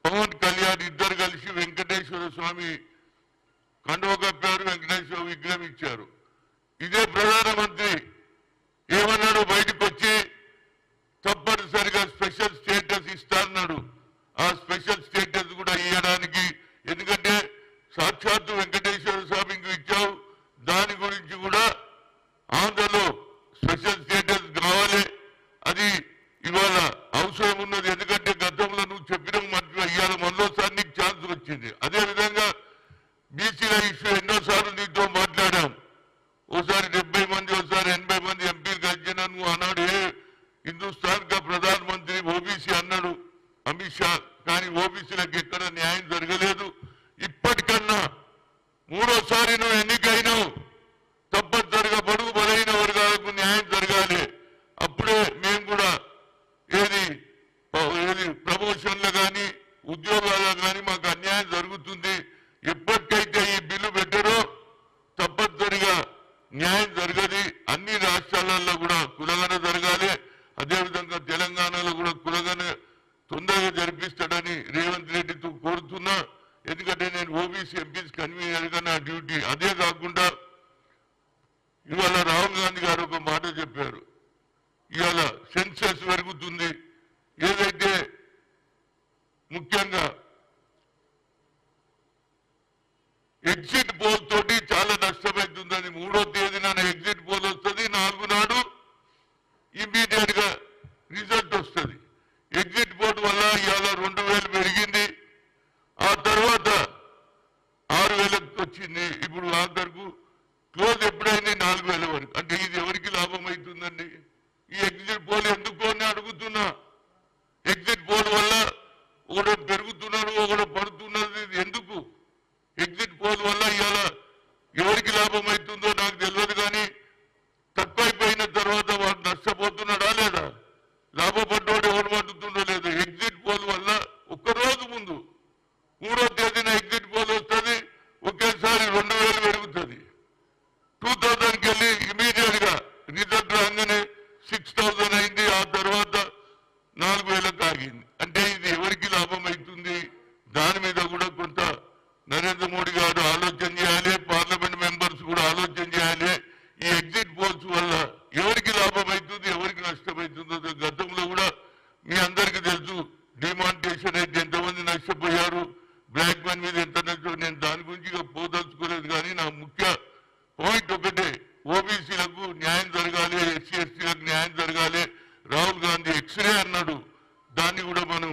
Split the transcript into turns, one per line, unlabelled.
పవన్ కళ్యాణ్ ఇద్దరు కలిసి వెంకటేశ్వర స్వామి కండువ కప్పారు, వెంకటేశ్వర విగ్రహం ఇచ్చారు. ఇదే ప్రధానమంత్రి ఏమన్నాడు, బయటకు వచ్చి తప్పనిసరిగా స్పెషల్ స్టేటస్ ఇస్తాన్నాడు. ఆ స్పెషల్ స్టేటస్ కూడా ఇవ్వడానికి, ఎందుకంటే సాక్షాత్తు వెంకటేశ్వర స్వామికి ఇచ్చావు, దాని గురించి కూడా ఆంధ్రలో స్పెషల్ స్టేటస్ కావాలి. అది ఇవాళ అవసరం ఉన్నది. ఎందుకంటే గతంలో నువ్వు చెప్పిన ఇవాళ మరోసారి నీకు ఛాన్స్ వచ్చింది. అదేవిధంగా బీసీల ఇష్యూ ఎన్నోసార్లు నీతో మాట్లాడాం. ఓసారి 70 మంది, ఓసారి 80 మంది ఎంపీలు కలిసిన నువ్వు అన్నాడు హిందుస్థాన్ కా ప్రధానమంత్రి ఓబీసీ అన్నాడు అమిత్ షా. కానీ ఓబీసీలకు ఎక్కడ న్యాయం జరగలేదు. ఇప్పటికన్నా మూడోసారి నువ్వు ఎన్నికైనావు, తప్పనిసరిగా బడుగు బలైన వర్గాలకు న్యాయం జరగాలి. అప్పుడే మేము కూడా ఏది ప్రమోషన్లు కానీ ఉద్యోగాలు కానీ మాకు అన్యాయం జరుగుతుంది. ఎప్పటికైతే ఈ బిల్లు పెట్టారో తప్పనిసరిగా న్యాయం జరగది. అన్ని రాష్ట్రాలలో కూడా కులగన జరగాలి. అదేవిధంగా తెలంగాణలో కూడా కులగన తొందరగా జరిపిస్తాడని రేవంత్ రెడ్డితో కోరుతున్నా. ఎందుకంటే నేను ఓబీసీ ఎంపీస్ కన్వీనర్గా నా డ్యూటీ. అదే కాకుండా ఇవాళ రాహుల్ గాంధీ గారు ఒక మాట చెప్పారు, ఇవాళ సెన్సెస్ పెరుగుతుంది. ఏదైతే ముఖ్యంగా ఎగ్జిట్ పోల్ తోటి చాలా నష్టమవుతుందని, 3వ తేదీన ఎగ్జిట్ పోల్ వస్తుంది, 4 నాడు ఇమ్మీడియట్ గా రిజల్ట్ వస్తుంది. ఎగ్జిట్ పోల్ వల్ల ఇవాళ 2000 పెరిగింది, ఆ తర్వాత 6000 వచ్చింది. ఇప్పుడు ఆఖరుకు క్లోజ్ ఎప్పుడైంది 4000 వరకు. అంటే ఇది ఎవరికి లాభం అవుతుందండి? ఈ ఎగ్జిట్ పోల్ ఎందుకు అని అడుగుతున్నా. ఎగ్జిట్ పోల్ వల్ల ఒకడు పెరుగుతున్నారు, ఒకడు పడుతున్నది. ఎందుకు ఎగ్జిట్ పోల్ వల్ల ఇవాళ ఎవరికి లాభం అవుతుందో నాకు తెలియదు. కానీ తక్కువైపోయిన తర్వాత వాడు నష్టపోతున్నాడా లేదా? లాభపడ్డోడు ఎవరు పడుతుండో లేదు. ఎగ్జిట్ పోల్ వల్ల ఒక్కరోజు ముందు 3వ తేదీన ఎగ్జిట్ పోల్ వస్తుంది, ఒకేసారి 2000 పెరుగుతుంది. 2000కి వెళ్ళి ఇమీడియట్ గా రిజల్ట్ రాగానే 6000 అయింది, ఆ తర్వాత 4000కి ఆగింది. అంటే ఇది ఎవరికి లాభం అవుతుంది? దాని మీద కూడా కొంత నరేంద్ర మోడీ గారు ఆలోచన చేయాలి, పార్లమెంట్ మెంబర్స్ కూడా ఆలోచన చేయాలి. ఈ ఎగ్జిట్ పోల్స్ వల్ల ఎవరికి లాభం అవుతుంది, ఎవరికి నష్టం అవుతుందో. గతంలో కూడా మీ అందరికీ తెలుసు, డిమానిటేషన్ అయితే ఎంతమంది నష్టపోయారు, బ్లాక్ మనీ మీద ఎంత నష్టం. నేను దాని గురించి పోదలుచుకోలేదు. కానీ నా ముఖ్య పాయింట్ ఒకటే, ఓబీసీలకు న్యాయం జరగాలి, ఎస్సీ ఎస్టీలకు న్యాయం జరగాలి. రాహుల్ గాంధీ ఎక్స్రే అన్నాడు, దాన్ని కూడా మనం